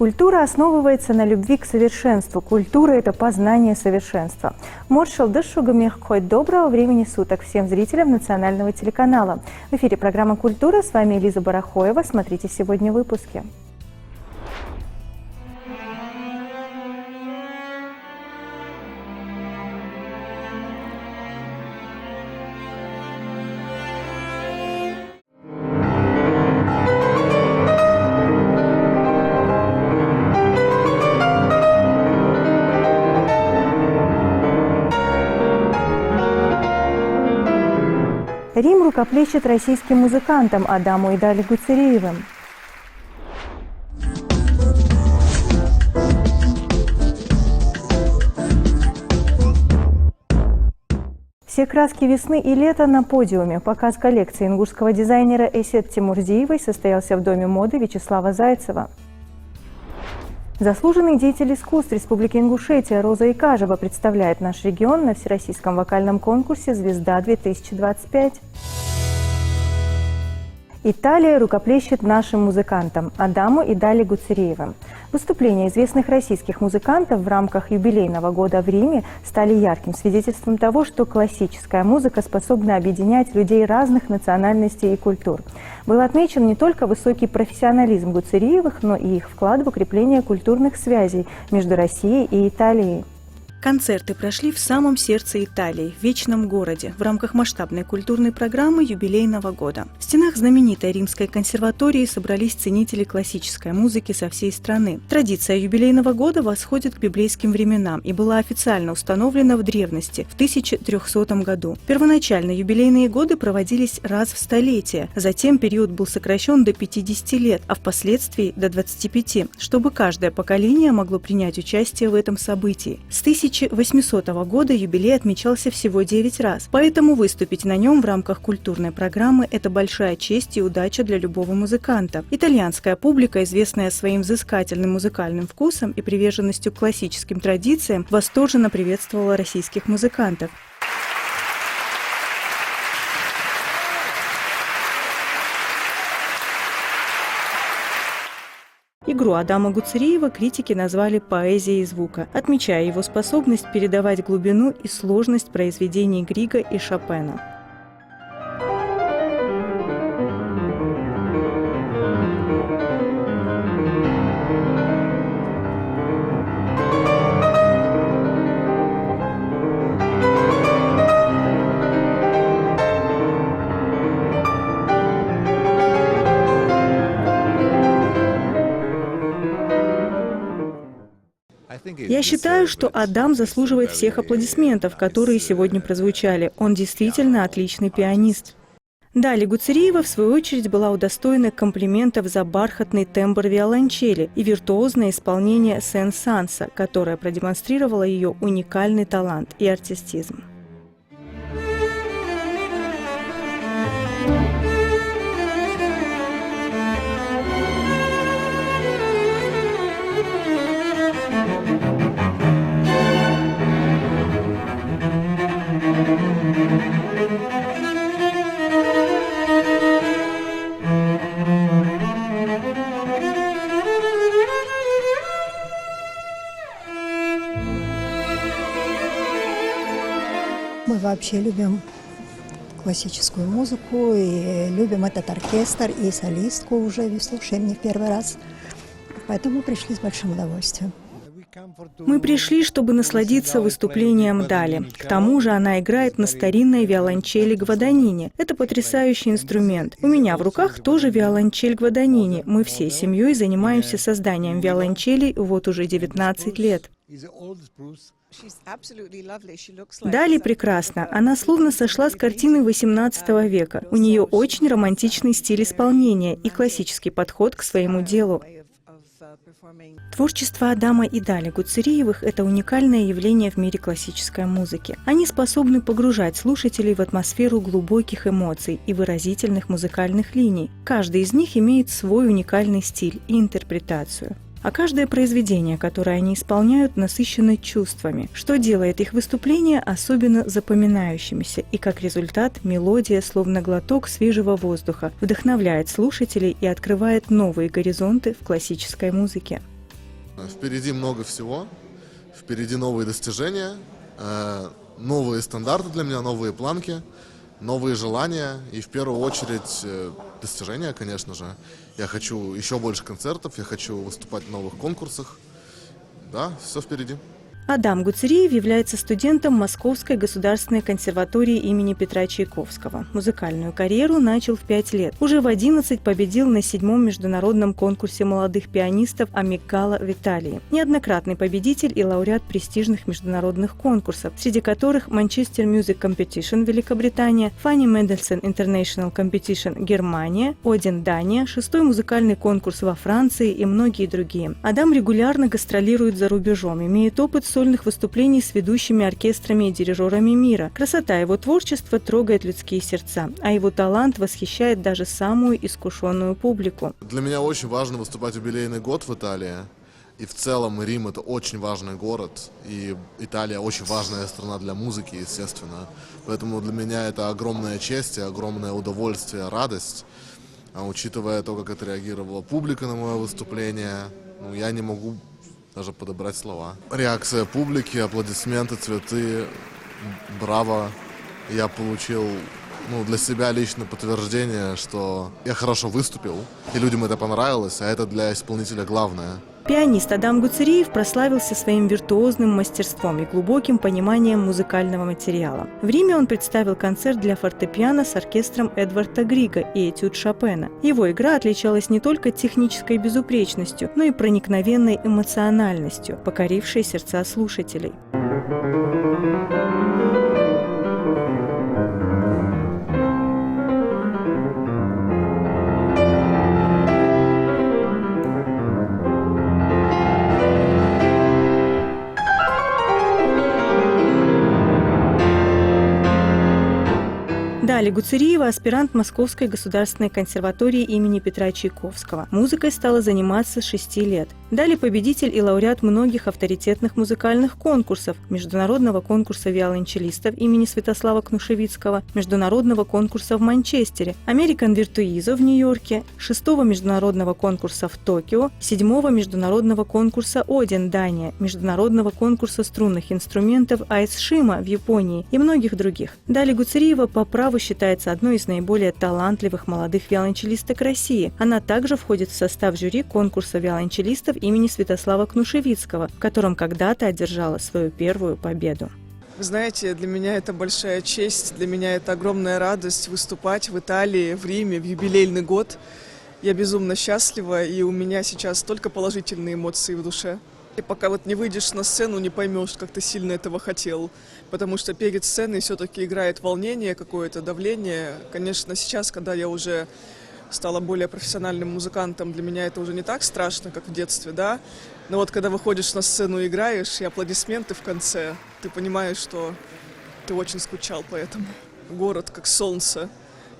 Культура основывается на любви к совершенству. Культура – это познание совершенства. Моршал Дашугамех, хоть доброго времени суток всем зрителям национального телеканала. В эфире программа «Культура». С вами Лиза Барахоева. Смотрите сегодня в выпуске. Рим рукоплещет российским музыкантам Адаму и Дале Гуцериевым. Все краски весны и лета на подиуме. Показ коллекции ингушского дизайнера Эсет Тимурзиевой состоялся в Доме моды Вячеслава Зайцева. Заслуженный деятель искусств Республики Ингушетия Роза Икажева представляет наш регион на всероссийском вокальном конкурсе «Звезда-2025». Италия рукоплещет нашим музыкантам Адаму и Дале Гуцериевым. Выступления известных российских музыкантов в рамках юбилейного года в Риме стали ярким свидетельством того, что классическая музыка способна объединять людей разных национальностей и культур. Был отмечен не только высокий профессионализм Гуцериевых, но и их вклад в укрепление культурных связей между Россией и Италией. Концерты прошли в самом сердце Италии, в Вечном городе, в рамках масштабной культурной программы юбилейного года. В стенах знаменитой Римской консерватории собрались ценители классической музыки со всей страны. Традиция юбилейного года восходит к библейским временам и была официально установлена в древности, в 1300 году. Первоначально юбилейные годы проводились раз в столетие, затем период был сокращен до 50 лет, а впоследствии до 25, чтобы каждое поколение могло принять участие в этом событии. С 1800 года юбилей отмечался всего 9 раз, поэтому выступить на нем в рамках культурной программы – это большая честь и удача для любого музыканта. Итальянская публика, известная своим взыскательным музыкальным вкусом и приверженностью к классическим традициям, восторженно приветствовала российских музыкантов. Игру Адама Гуцериева критики назвали поэзией звука, отмечая его способность передавать глубину и сложность произведений Грига и Шопена. Я считаю, что Адам заслуживает всех аплодисментов, которые сегодня прозвучали. Он действительно отличный пианист. Далее Гуцериева, в свою очередь, была удостоена комплиментов за бархатный тембр виолончели и виртуозное исполнение Сен-Санса, которое продемонстрировало ее уникальный талант и артистизм. Мы вообще любим классическую музыку и любим этот оркестр и солистку уже слушаем не в первый раз. Поэтому пришли с большим удовольствием. Мы пришли, чтобы насладиться выступлением Дали. К тому же она играет на старинной виолончели гваданини. Это потрясающий инструмент. У меня в руках тоже виолончель гваданини. Мы всей семьей занимаемся созданием виолончелей вот уже 19 лет. Дали прекрасна. Она словно сошла с картины XVIII века. У нее очень романтичный стиль исполнения и классический подход к своему делу. Творчество Адама и Дали Гуцериевых – это уникальное явление в мире классической музыки. Они способны погружать слушателей в атмосферу глубоких эмоций и выразительных музыкальных линий. Каждый из них имеет свой уникальный стиль и интерпретацию. А каждое произведение, которое они исполняют, насыщено чувствами, что делает их выступления особенно запоминающимися, и как результат мелодия, словно глоток свежего воздуха, вдохновляет слушателей и открывает новые горизонты в классической музыке. Впереди много всего, впереди новые достижения, новые стандарты для меня, новые планки, новые желания и в первую очередь достижения, конечно же. Я хочу еще больше концертов, я хочу выступать в новых конкурсах. Да, все впереди. Адам Гуцериев является студентом Московской государственной консерватории имени Петра Чайковского. Музыкальную карьеру начал в 5 лет. Уже в 11 победил на 7-м международном конкурсе молодых пианистов «Амигдала» в Италии. Неоднократный победитель и лауреат престижных международных конкурсов, среди которых Manchester Music Competition Великобритания, Fanny Mendelssohn International Competition Германия, Оден Дания, 6-й музыкальный конкурс во Франции и многие другие. Адам регулярно гастролирует за рубежом, имеет опыт сольных выступлений с ведущими оркестрами и дирижерами мира. Красота его творчества трогает людские сердца, а его талант восхищает даже самую искушенную публику. Для меня очень важно выступать в юбилейный год в Италии. И в целом Рим — это очень важный город, и Италия очень важная страна для музыки, естественно. Поэтому для меня это огромная честь и огромное удовольствие, радость. А учитывая то, как отреагировала публика на мое выступление, я не могу даже подобрать слова. Реакция публики, аплодисменты, цветы, браво. Я получил для себя лично подтверждение, что я хорошо выступил, и людям это понравилось, а это для исполнителя главное. Пианист Адам Гуцериев прославился своим виртуозным мастерством и глубоким пониманием музыкального материала. В Риме он представил концерт для фортепиано с оркестром Эдварда Грига и этюд Шопена. Его игра отличалась не только технической безупречностью, но и проникновенной эмоциональностью, покорившей сердца слушателей. Дали Гуцериева – аспирант Московской государственной консерватории имени Петра Чайковского. Музыкой стала заниматься с 6 лет. Дали победитель и лауреат многих авторитетных музыкальных конкурсов: международного конкурса виолончелистов имени Святослава Кнушевицкого, международного конкурса в Манчестере, American Virtuoso в Нью-Йорке, 6-го международного конкурса в Токио, 7-го международного конкурса Оден Дания, международного конкурса струнных инструментов Айс-Шима в Японии и многих других. Дали Гуцериева по праву считается одной из наиболее талантливых молодых виолончелисток России. Она также входит в состав жюри конкурса виолончелистов имени Святослава Кнушевицкого, в котором когда-то одержала свою первую победу. Вы знаете, для меня это большая честь, для меня это огромная радость выступать в Италии, в Риме, в юбилейный год. Я безумно счастлива, и у меня сейчас только положительные эмоции в душе. И пока не выйдешь на сцену, не поймешь, как ты сильно этого хотел. Потому что перед сценой все-таки играет волнение, какое-то давление. Конечно, сейчас, когда я уже стала более профессиональным музыкантом, для меня это уже не так страшно, как в детстве, да. Но когда выходишь на сцену и играешь, и аплодисменты в конце, ты понимаешь, что ты очень скучал по этому. Город как солнце.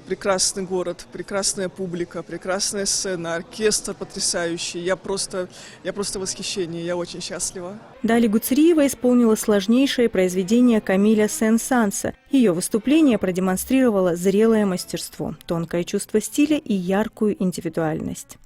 Прекрасный город, прекрасная публика, прекрасная сцена, оркестр потрясающий. Я просто в восхищении, я очень счастлива. Дали Гуцериева исполнила сложнейшее произведение Камиля Сен-Санса. Ее выступление продемонстрировало зрелое мастерство, тонкое чувство стиля и яркую индивидуальность.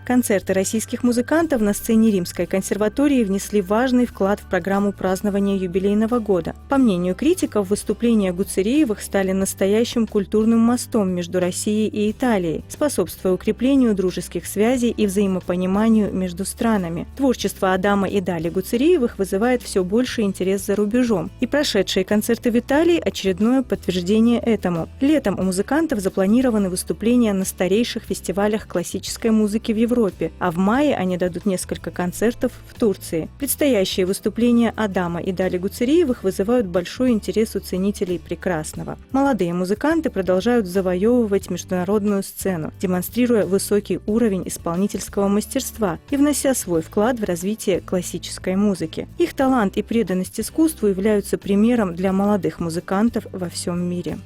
Концерты российских музыкантов на сцене Римской консерватории внесли важный вклад в программу празднования юбилейного года. По мнению критиков, выступления Гуцериевых стали настоящим культурным мостом между Россией и Италией, способствуя укреплению дружеских связей и взаимопониманию между странами. Творчество Адама и Дали Гуцериевых вызывает все больше интерес за рубежом, и прошедшие концерты в Италии – очередное подтверждение этому. Летом у музыкантов запланированы выступления на старейших фестивалях классической музыки в Европе. Европе, а в мае они дадут несколько концертов в Турции. Предстоящие выступления Адама и Дали Гуцериевых вызывают большой интерес у ценителей прекрасного. Молодые музыканты продолжают завоевывать международную сцену, демонстрируя высокий уровень исполнительского мастерства и внося свой вклад в развитие классической музыки. Их талант и преданность искусству являются примером для молодых музыкантов во всем мире.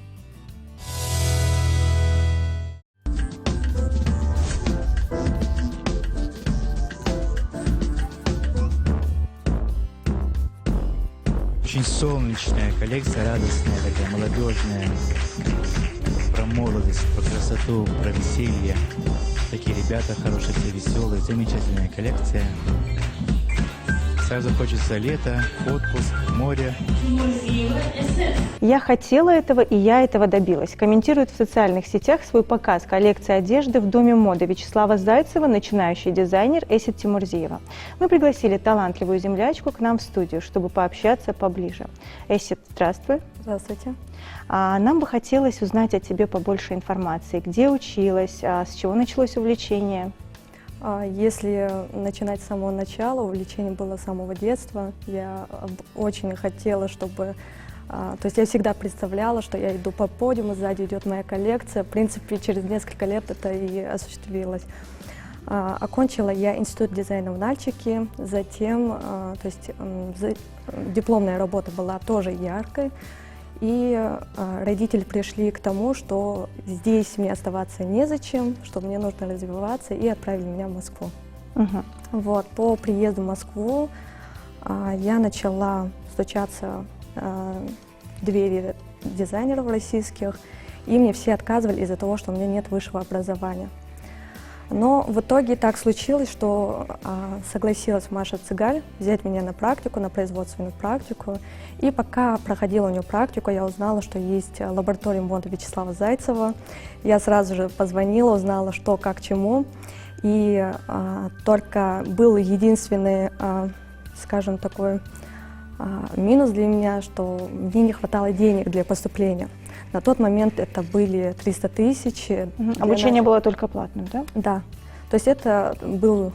Очень солнечная коллекция, радостная, такая молодежная, про молодость, про красоту, про веселье. Такие ребята хорошие, все веселые, замечательная коллекция. Сразу хочется лето, отпуск, море. Я хотела этого, и я этого добилась. Комментирует в социальных сетях свой показ коллекции одежды в Доме моды Вячеслава Зайцева начинающий дизайнер Эсет Тимурзиева. Мы пригласили талантливую землячку к нам в студию, чтобы пообщаться поближе. Эсет, здравствуй. Здравствуйте. Нам бы хотелось узнать о тебе побольше информации. Где училась, с чего началось увлечение? Если начинать с самого начала, увлечение было с самого детства. Я очень хотела, чтобы... То есть я всегда представляла, что я иду по подиуму, сзади идет моя коллекция. В принципе, через несколько лет это и осуществилось. Окончила я институт дизайна в Нальчике, затем, то есть дипломная работа была тоже яркой. И родители пришли к тому, что здесь мне оставаться незачем, что мне нужно развиваться, и отправили меня в Москву. Вот, по приезду в Москву я начала стучаться в двери дизайнеров российских, и мне все отказывали из-за того, что у меня нет высшего образования. Но в итоге так случилось, что согласилась Маша Цыгаль взять меня на практику, на производственную практику. И пока проходила у нее практику, я узнала, что есть лаборатория моды Вячеслава Зайцева. Я сразу же позвонила, узнала, что, как, чему. И только был единственный, скажем, такой минус для меня, что мне не хватало денег для поступления. На тот момент это были 300 тысяч. Обучение было только платным, да? Да. То есть это был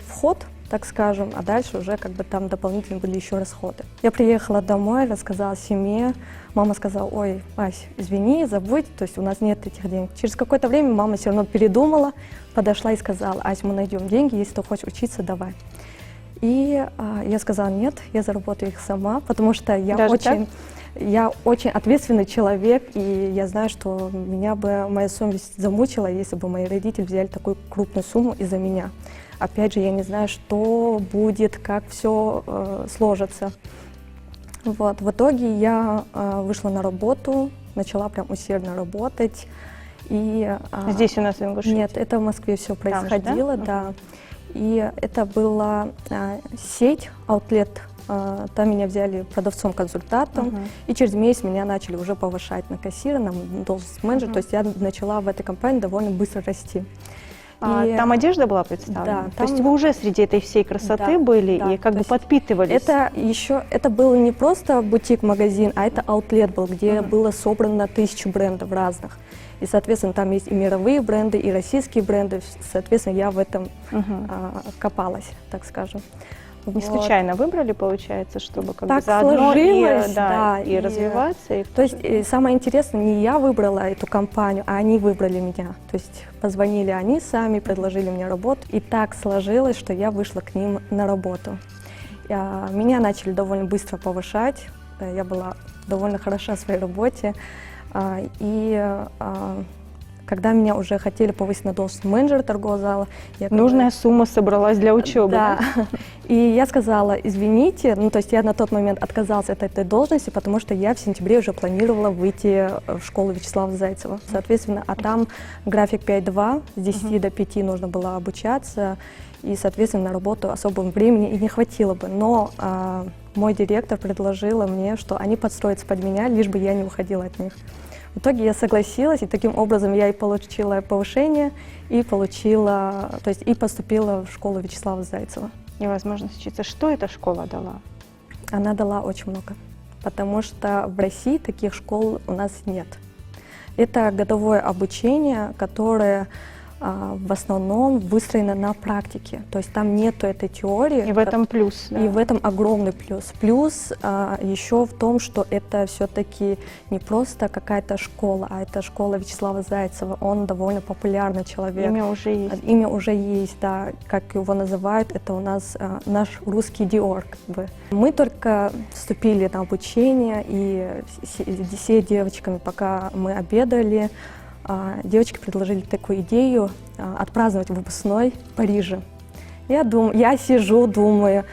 вход, так скажем, а дальше уже как бы там дополнительно были еще расходы. Я приехала домой, рассказала семье. Мама сказала: ой, Ась, извини, забудь, то есть у нас нет этих денег. Через какое-то время мама все равно передумала, подошла и сказала: Ась, мы найдем деньги, если ты хочешь учиться, давай. И я сказала: нет, я заработаю их сама, потому что я очень ответственный человек, и я знаю, что меня бы моя совесть замучила, если бы мои родители взяли такую крупную сумму из-за меня. Опять же, я не знаю, что будет, как все сложится. Вот. В итоге я вышла на работу, начала прям усердно работать. И, Здесь у нас в Ингушетии? Нет, это в Москве все происходило, да. И это была сеть, аутлет. Там меня взяли продавцом-консультантом, и через месяц меня начали уже повышать на кассира, на должность менеджера. То есть я начала в этой компании довольно быстро расти. Там одежда была представлена? Да. То есть вы уже среди этой всей красоты были и как бы подпитывались? Это был не просто бутик-магазин, а это аутлет был, где было собрано 1000 брендов разных. И, соответственно, там есть и мировые бренды, и российские бренды. Соответственно, я в этом копалась, так скажем. Не случайно выбрали, получается, чтобы как так бы заодно сложилось, и развиваться. То есть самое интересное, не я выбрала эту компанию, а они выбрали меня. То есть позвонили они сами, предложили мне работу. И так сложилось, что я вышла к ним на работу. Меня начали довольно быстро повышать. Я была довольно хороша в своей работе. Когда меня уже хотели повысить на должность менеджера торгового зала... Нужная сумма собралась для учебы, да? И я сказала: извините, то есть я на тот момент отказалась от этой должности, потому что я в сентябре уже планировала выйти в школу Вячеслава Зайцева. Соответственно, а там график 5-2, с 10 до 5 нужно было обучаться, и, соответственно, на работу особого времени и не хватило бы. Но мой директор предложила мне, что они подстроятся под меня, лишь бы я не уходила от них. В итоге я согласилась, и таким образом я и получила повышение, и поступила в школу Вячеслава Зайцева. И возможность учиться. Что эта школа дала? Она дала очень много, потому что в России таких школ у нас нет. Это годовое обучение, которое в основном выстроена на практике. То есть там нету этой теории. И в этом плюс. Да. И в этом огромный плюс. Плюс еще в том, что это все-таки не просто какая-то школа, а это школа Вячеслава Зайцева. Он довольно популярный человек. Имя уже есть. Имя уже есть, да. Как его называют, это у нас наш русский Диор. Как бы. Мы только вступили на обучение, и все девочками, пока мы обедали, девочки предложили такую идею отпраздновать выпускной в Париже. Я сижу, думаю...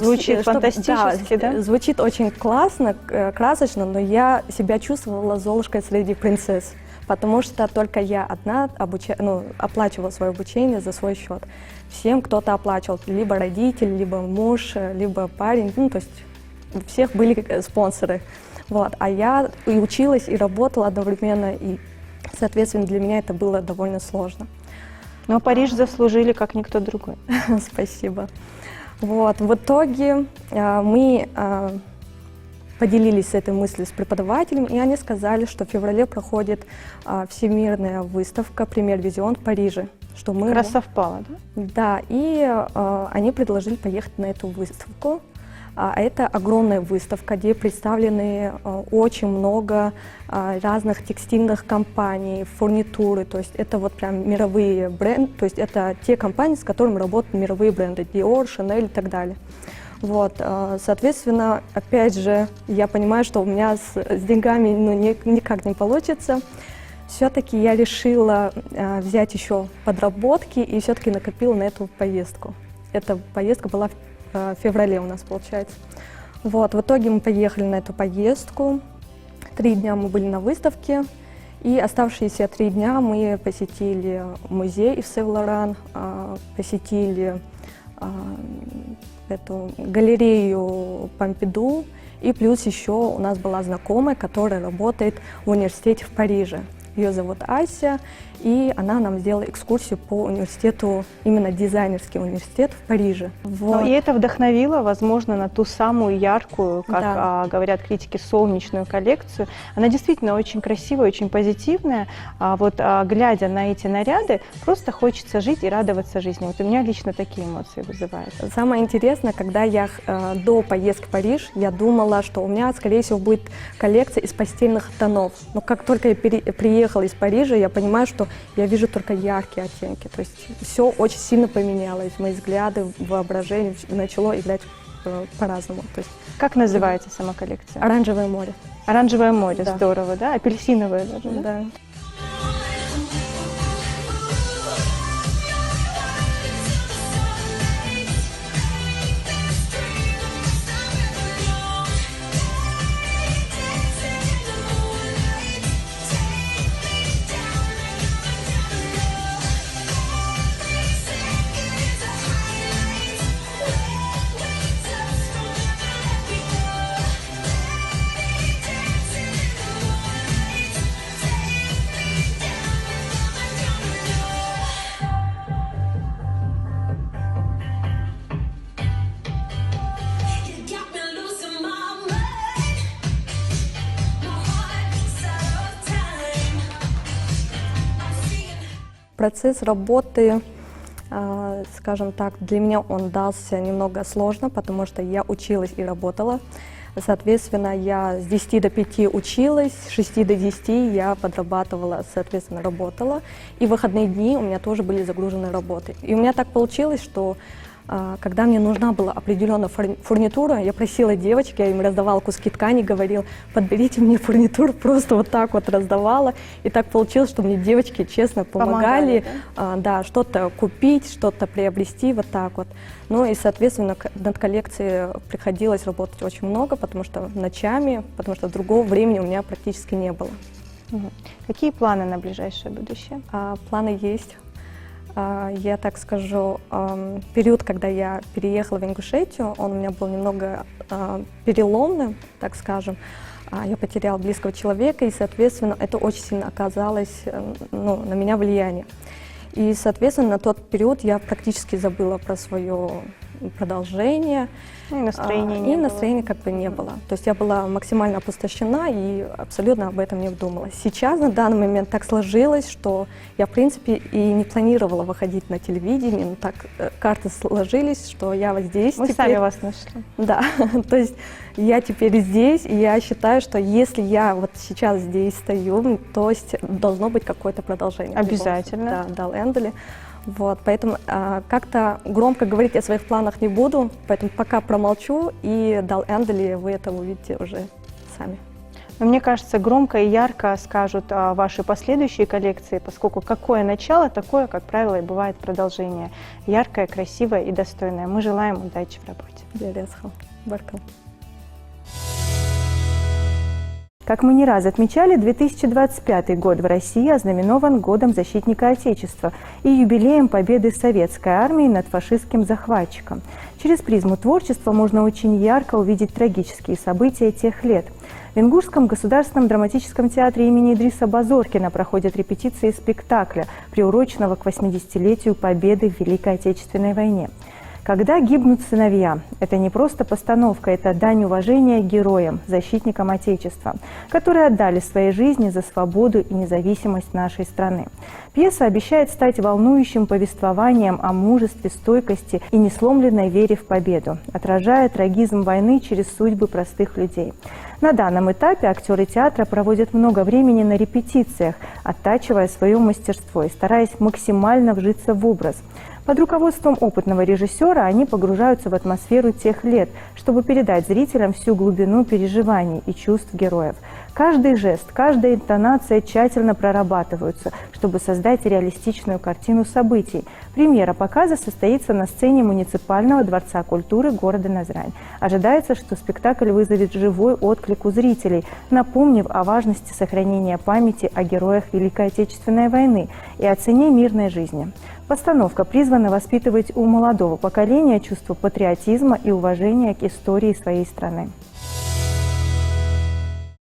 Звучит фантастически, да? Звучит очень классно, красочно, но я себя чувствовала Золушкой среди принцесс, потому что только я одна оплачивала свое обучение за свой счет. Всем кто-то оплачивал, либо родитель, либо муж, либо парень, то есть у всех были спонсоры. Вот. А я и училась, и работала одновременно, и, соответственно, для меня это было довольно сложно. Но Париж заслужили, как никто другой. Спасибо. Вот. В итоге мы поделились этой мыслью с преподавателем, и они сказали, что в феврале проходит всемирная выставка «Премьер-визион» в Париже. Что мы... Как раз совпало, да? Да, и они предложили поехать на эту выставку. Это огромная выставка, где представлены очень много разных текстильных компаний, фурнитуры, то есть это вот прям мировые бренды, то есть это те компании, с которыми работают мировые бренды, Dior, Chanel и так далее. Вот, соответственно, опять же, я понимаю, что у меня с деньгами никак не получится. Все-таки я решила взять еще подработки и все-таки накопила на эту поездку. Эта поездка была в феврале у нас, получается. Вот, в итоге мы поехали на эту поездку. 3 дня мы были на выставке, и оставшиеся 3 дня мы посетили музей Ив Сен-Лоран, посетили эту галерею Помпиду, и плюс еще у нас была знакомая, которая работает в университете в Париже. Ее зовут Ася, и она нам сделала экскурсию по университету, именно дизайнерский университет в Париже. Вот. И это вдохновило, возможно, на ту самую яркую, как говорят критики, солнечную коллекцию. Она действительно очень красивая, очень позитивная. Глядя на эти наряды, просто хочется жить и радоваться жизни. Вот у меня лично такие эмоции вызывает. Самое интересное, когда я до поездки в Париж, я думала, что у меня, скорее всего, будет коллекция из постельных тонов. Но как только я приехала из Парижа, я понимаю, что я вижу только яркие оттенки. То есть все очень сильно поменялось. Мои взгляды, воображение начало играть по-разному. То есть, как называется сама коллекция? «Оранжевое море». «Оранжевое море», да. Здорово, да? Апельсиновое даже, да? Да. Процесс работы, скажем так, для меня он дался немного сложно, потому что я училась и работала. Соответственно, я с 10 до 5 училась, с 6 до 10 я подрабатывала, соответственно, работала. И в выходные дни у меня тоже были загружены работой. И у меня так получилось, что когда мне нужна была определенная фурнитура, я просила девочек, я им раздавала куски ткани, говорила, подберите мне фурнитуру, просто вот так вот раздавала. И так получилось, что мне девочки честно помогали, да, что-то купить, что-то приобрести, вот так вот. Ну и, соответственно, над коллекцией приходилось работать очень много, потому что ночами, потому что другого времени у меня практически не было. Какие планы на ближайшее будущее? Планы есть. Я так скажу, период, когда я переехала в Ингушетию, он у меня был немного переломным, так скажем. Я потеряла близкого человека, и, соответственно, это очень сильно оказалось на меня влияние. И, соответственно, на тот период я практически забыла про свое продолжения. Ну, и настроения не и было. настроения как бы не было. То есть я была максимально опустошена и абсолютно об этом не вдумалась. Сейчас на данный момент так сложилось, что я, в принципе, и не планировала выходить на телевидение, но так карты сложились, что я вот здесь Мы теперь. сами вас нашли. Да, то есть я теперь здесь, и я считаю, что если я вот сейчас здесь стою, то есть должно быть какое-то продолжение. Обязательно. Да, Дал Эндели. Вот, поэтому как-то громко говорить о своих планах не буду, поэтому пока промолчу, и Дал Эндели вы это увидите уже сами. Но мне кажется, громко и ярко скажут ваши последующие коллекции, поскольку какое начало, такое, как правило, и бывает продолжение. Яркое, красивое и достойное. Мы желаем удачи в работе. Белесхал, Баркал. Как мы не раз отмечали, 2025 год в России ознаменован годом защитника Отечества и юбилеем победы советской армии над фашистским захватчиком. Через призму творчества можно очень ярко увидеть трагические события тех лет. В Ингушском государственном драматическом театре имени Идриса Базоркина проходят репетиции спектакля, приуроченного к 80-летию победы в Великой Отечественной войне. «Когда гибнут сыновья» – это не просто постановка, это дань уважения героям, защитникам Отечества, которые отдали свои жизни за свободу и независимость нашей страны. Пьеса обещает стать волнующим повествованием о мужестве, стойкости и несломленной вере в победу, отражая трагизм войны через судьбы простых людей. На данном этапе актеры театра проводят много времени на репетициях, оттачивая свое мастерство и стараясь максимально вжиться в образ. Под руководством опытного режиссера они погружаются в атмосферу тех лет, чтобы передать зрителям всю глубину переживаний и чувств героев. Каждый жест, каждая интонация тщательно прорабатываются, чтобы создать реалистичную картину событий. Премьера показа состоится на сцене муниципального дворца культуры города Назрань. Ожидается, что спектакль вызовет живой отклик у зрителей, напомнив о важности сохранения памяти о героях Великой Отечественной войны и о цене мирной жизни. Постановка призвана воспитывать у молодого поколения чувство патриотизма и уважения к истории своей страны.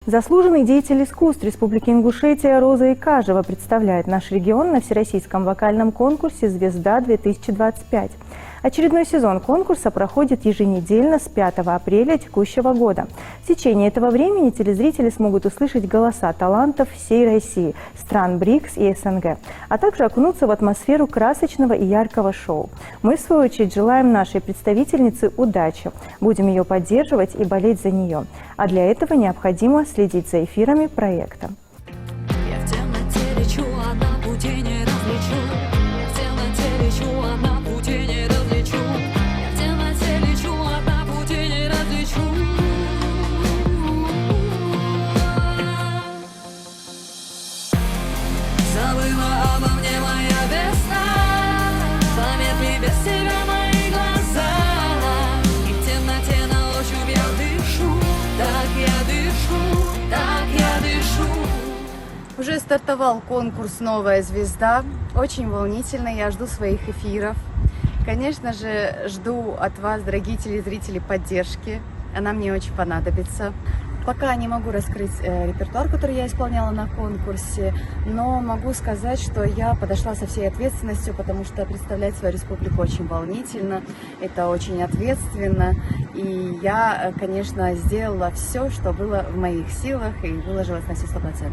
Заслуженный деятель искусств Республики Ингушетия Роза Икажева представляет наш регион на Всероссийском вокальном конкурсе «Звезда-2025». Очередной сезон конкурса проходит еженедельно с 5 апреля текущего года. В течение этого времени телезрители смогут услышать голоса талантов всей России, стран БРИКС и СНГ, а также окунуться в атмосферу красочного и яркого шоу. Мы, в свою очередь, желаем нашей представительнице удачи. Будем ее поддерживать и болеть за нее. А для этого необходимо следить за эфирами проекта. Я в темноте лечу, а на пути не различу. Я в темноте лечу, а на пути не различу. Я в темноте лечу, а на пути не различу. Забыла обо мне моя весна. Пометли без тебя мои глаза. И в темноте на ощупь я дышу. Так я дышу, так я дышу. Уже стартовал конкурс «Новая звезда». Очень волнительно, я жду своих эфиров. Конечно же, жду от вас, дорогие телезрители, поддержки. Она мне очень понадобится. Пока не могу раскрыть репертуар, который я исполняла на конкурсе, но могу сказать, что я подошла со всей ответственностью, потому что представлять свою республику очень волнительно, это очень ответственно. И я, конечно, сделала все, что было в моих силах, и выложилась на все 100%.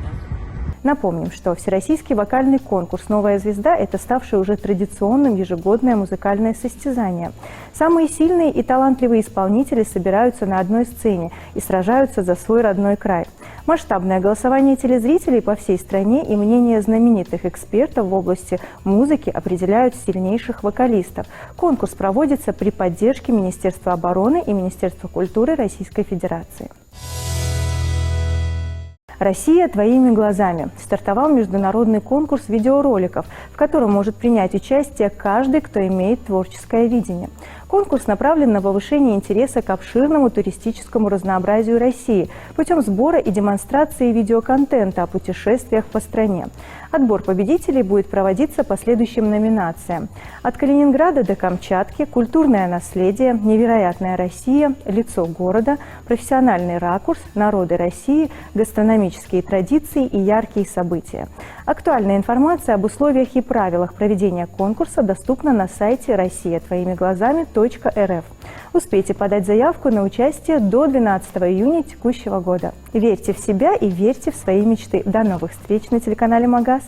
Напомним, что Всероссийский вокальный конкурс «Новая звезда» – это ставшее уже традиционным ежегодное музыкальное состязание. Самые сильные и талантливые исполнители собираются на одной сцене и сражаются за свой родной край. Масштабное голосование телезрителей по всей стране и мнение знаменитых экспертов в области музыки определяют сильнейших вокалистов. Конкурс проводится при поддержке Министерства обороны и Министерства культуры Российской Федерации. «Россия твоими глазами» стартовал международный конкурс видеороликов, в котором может принять участие каждый, кто имеет творческое видение. Конкурс направлен на повышение интереса к обширному туристическому разнообразию России путем сбора и демонстрации видеоконтента о путешествиях по стране. Отбор победителей будет проводиться по следующим номинациям: от Калининграда до Камчатки, культурное наследие, невероятная Россия, лицо города, профессиональный ракурс, народы России, гастрономические традиции и яркие события. Актуальная информация об условиях и правилах проведения конкурса доступна на сайте «Россия твоими глазами.ру». .рф. Успейте подать заявку на участие до 12 июня текущего года. Верьте в себя и верьте в свои мечты. До новых встреч на телеканале «Магаз».